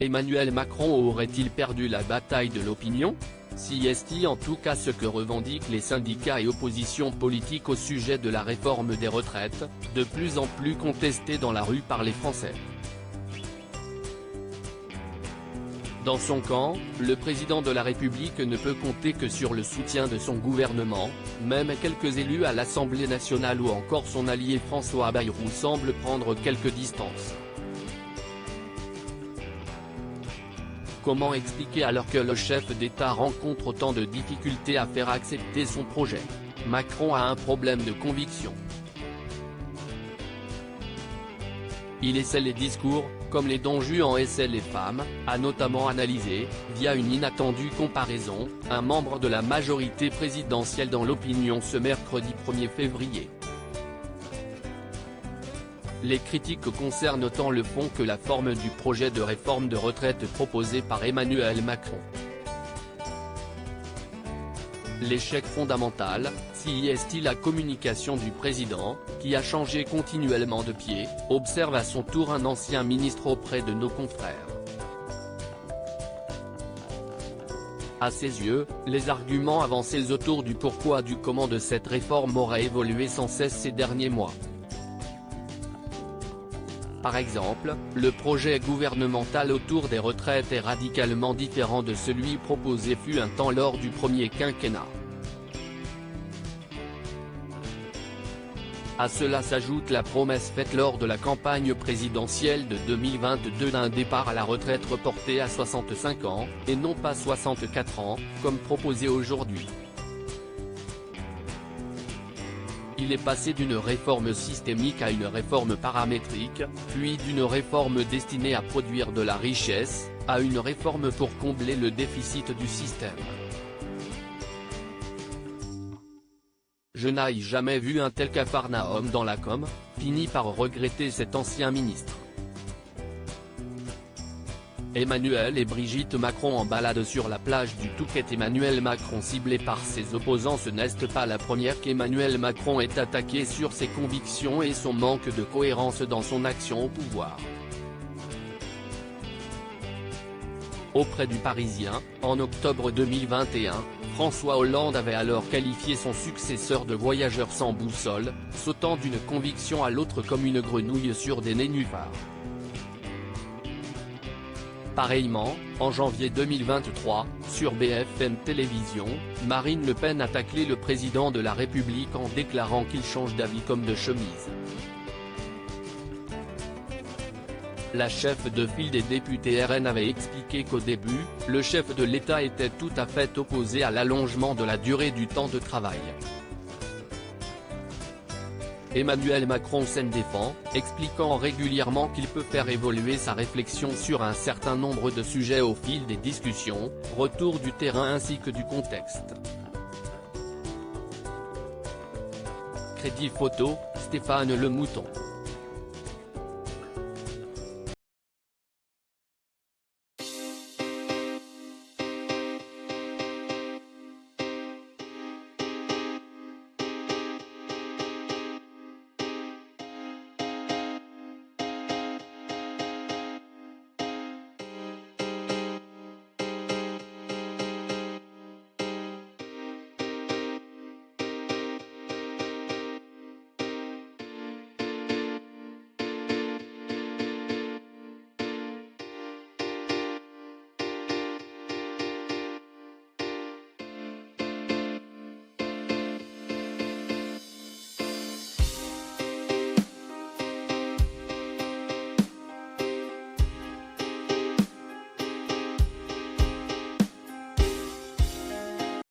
Emmanuel Macron aurait-il perdu la bataille de l'opinion? Si est en tout cas ce que revendiquent les syndicats et oppositions politiques au sujet de la réforme des retraites, de plus en plus contestée dans la rue par les Français. Dans son camp, le président de la République ne peut compter que sur le soutien de son gouvernement, même quelques élus à l'Assemblée nationale ou encore son allié François Bayrou semblent prendre quelques distances. Comment expliquer alors que le chef d'État rencontre autant de difficultés à faire accepter son projet? Macron a un problème de conviction. Il essaie les discours, comme les Don Juan essaient les femmes, a notamment analysé, via une inattendue comparaison, un membre de la majorité présidentielle dans l'opinion ce mercredi 1er février. Les critiques concernent autant le fond que la forme du projet de réforme de retraite proposé par Emmanuel Macron. L'échec fondamental, si est la communication du président, qui a changé continuellement de pied, observe à son tour un ancien ministre auprès de nos confrères. À ses yeux, les arguments avancés autour du pourquoi du comment de cette réforme auraient évolué sans cesse ces derniers mois. Par exemple, le projet gouvernemental autour des retraites est radicalement différent de celui proposé fut un temps lors du premier quinquennat. À cela s'ajoute la promesse faite lors de la campagne présidentielle de 2022 d'un départ à la retraite reporté à 65 ans, et non pas 64 ans, comme proposé aujourd'hui. Il est passé d'une réforme systémique à une réforme paramétrique, puis d'une réforme destinée à produire de la richesse, à une réforme pour combler le déficit du système. Je n'ai jamais vu un tel capharnaüm dans la com, finit par regretter cet ancien ministre. Emmanuel et Brigitte Macron en balade sur la plage du Touquet. Emmanuel Macron ciblé par ses opposants. Ce n'est pas la première qu'Emmanuel Macron est attaqué sur ses convictions et son manque de cohérence dans son action au pouvoir. Auprès du Parisien, en octobre 2021, François Hollande avait alors qualifié son successeur de voyageur sans boussole, sautant d'une conviction à l'autre comme une grenouille sur des nénuphars. Pareillement, en janvier 2023, sur BFM Télévision, Marine Le Pen a taclé le président de la République en déclarant qu'il change d'avis comme de chemise. La chef de file des députés RN avait expliqué qu'au début, le chef de l'État était tout à fait opposé à l'allongement de la durée du temps de travail. Emmanuel Macron s'en défend, expliquant régulièrement qu'il peut faire évoluer sa réflexion sur un certain nombre de sujets au fil des discussions, retour du terrain ainsi que du contexte. Crédit photo, Stéphane Le Mouton.